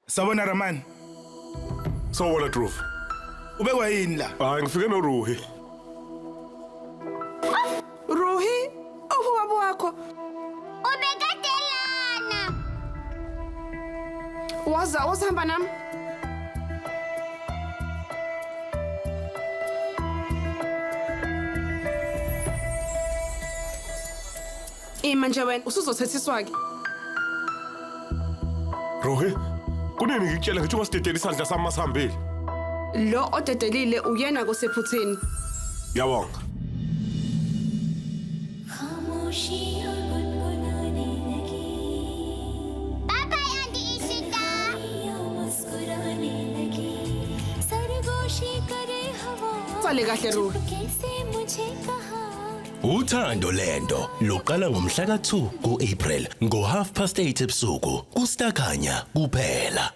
Sabona Raman, Sawona Dhruv. ubekwa yini la? Hayi ngifike noRuhi. Ruhi, ubaba wakho Ubekadelana. wazahamba nami. Manje wena usuzothethiswa-ke. Ruhi, kunini ngikutshela ngithi ungasidedeli isandla sami masihambile? Lo odedelile uyena kosephutheni. Ngiyabonga. खामोशियाँ गुनगुनाने लगी पापा आंटी इशिता मुस्कुराने लगी सरगोशी करे हवा Sale kahle Ruhi. कैसे मुझे कहा Uthando lento luqala ngomhla ka2 kuApril ngo8:30 ebusuku kuStakhanya kuphela.